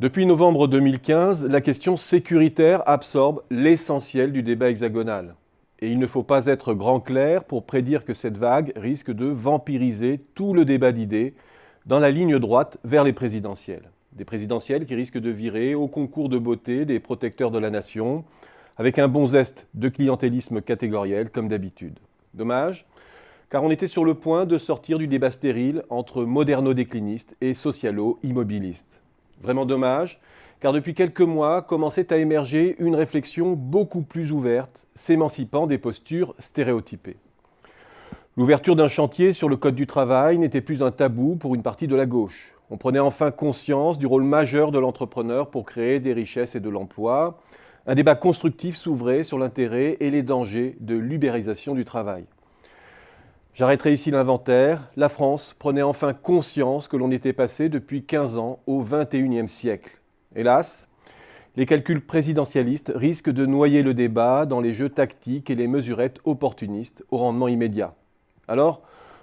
Depuis novembre 2015, la question sécuritaire absorbe l'essentiel du débat hexagonal. Et il ne faut pas être grand clerc pour prédire que cette vague risque de vampiriser tout le débat d'idées dans la ligne droite vers les présidentielles. Des présidentielles qui risquent de virer au concours de beauté des protecteurs de la nation, avec un bon zeste de clientélisme catégoriel comme d'habitude. Dommage, car on était sur le point de sortir du débat stérile entre moderno-déclinistes et socialo-immobilistes. Vraiment dommage, car depuis quelques mois commençait à émerger une réflexion beaucoup plus ouverte, s'émancipant des postures stéréotypées. L'ouverture d'un chantier sur le Code du travail n'était plus un tabou pour une partie de la gauche. On prenait enfin conscience du rôle majeur de l'entrepreneur pour créer des richesses et de l'emploi. Un débat constructif s'ouvrait sur l'intérêt et les dangers de l'ubérisation du travail. J'arrêterai ici l'inventaire. La France prenait enfin conscience que l'on était passé depuis 15 ans au XXIe siècle. Hélas, les calculs présidentialistes risquent de noyer le débat dans les jeux tactiques et les mesurettes opportunistes au rendement immédiat. Alors,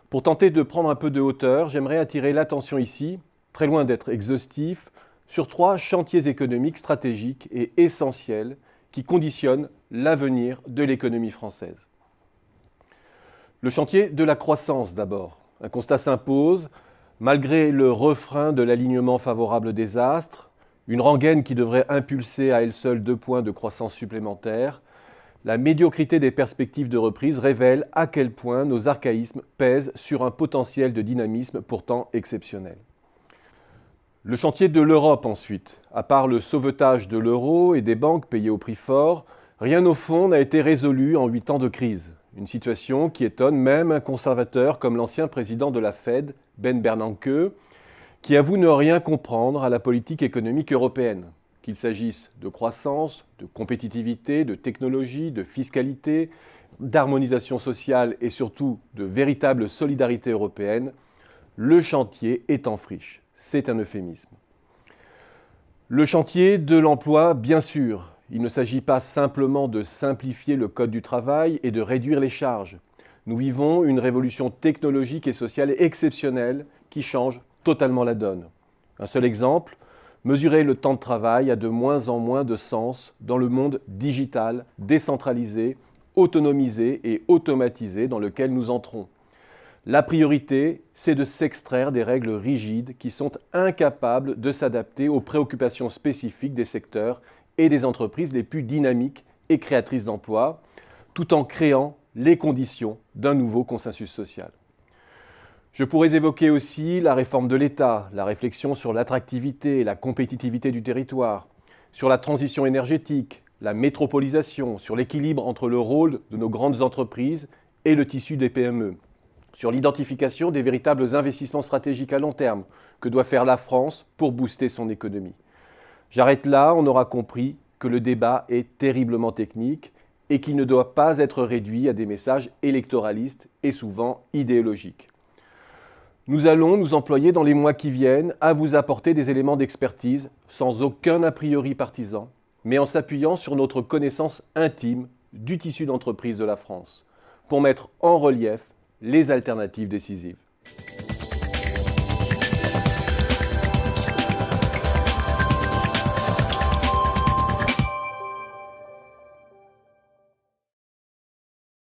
pour tenter de prendre un peu de hauteur, j'aimerais attirer l'attention ici, très loin d'être exhaustif, sur 3 chantiers économiques stratégiques et essentiels qui conditionnent l'avenir de l'économie française. Le chantier de la croissance d'abord. Un constat s'impose, malgré le refrain de l'alignement favorable des astres, une rengaine qui devrait impulser à elle seule 2 points de croissance supplémentaires, la médiocrité des perspectives de reprise révèle à quel point nos archaïsmes pèsent sur un potentiel de dynamisme pourtant exceptionnel. Le chantier de l'Europe ensuite. À part le sauvetage de l'euro et des banques payées au prix fort, rien au fond n'a été résolu en 8 ans de crise. Une situation qui étonne même un conservateur comme l'ancien président de la Fed, Ben Bernanke, qui avoue ne rien comprendre à la politique économique européenne, qu'il s'agisse de croissance, de compétitivité, de technologie, de fiscalité, d'harmonisation sociale et surtout de véritable solidarité européenne. Le chantier est en friche. C'est un euphémisme. Le chantier de l'emploi, bien sûr. Il ne s'agit pas simplement de simplifier le code du travail et de réduire les charges. Nous vivons une révolution technologique et sociale exceptionnelle qui change totalement la donne. Un seul exemple, mesurer le temps de travail a de moins en moins de sens dans le monde digital, décentralisé, autonomisé et automatisé dans lequel nous entrons. La priorité, c'est de s'extraire des règles rigides qui sont incapables de s'adapter aux préoccupations spécifiques des secteurs et des entreprises les plus dynamiques et créatrices d'emplois, tout en créant les conditions d'un nouveau consensus social. Je pourrais évoquer aussi la réforme de l'État, la réflexion sur l'attractivité et la compétitivité du territoire, sur la transition énergétique, la métropolisation, sur l'équilibre entre le rôle de nos grandes entreprises et le tissu des PME, sur l'identification des véritables investissements stratégiques à long terme que doit faire la France pour booster son économie. J'arrête là, on aura compris que le débat est terriblement technique et qu'il ne doit pas être réduit à des messages électoralistes et souvent idéologiques. Nous allons nous employer dans les mois qui viennent à vous apporter des éléments d'expertise sans aucun a priori partisan, mais en s'appuyant sur notre connaissance intime du tissu d'entreprise de la France, pour mettre en relief les alternatives décisives.